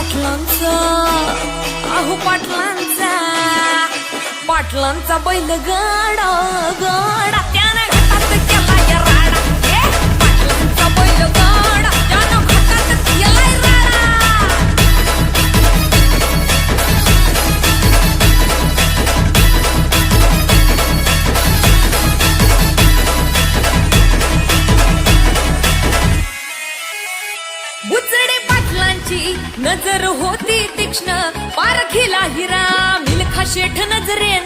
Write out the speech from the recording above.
पाटलांचा अहो पाटलांचा बैल गाडा गाडा त्यानं घाटात केला या राडा पाटलांचा बैल गाडा त्यानं घाटात केला राडा बुचडे पाटलांची नजर होती तीक्ष्ण पारखीला हिरा मिल्खा शेठ नजरेनं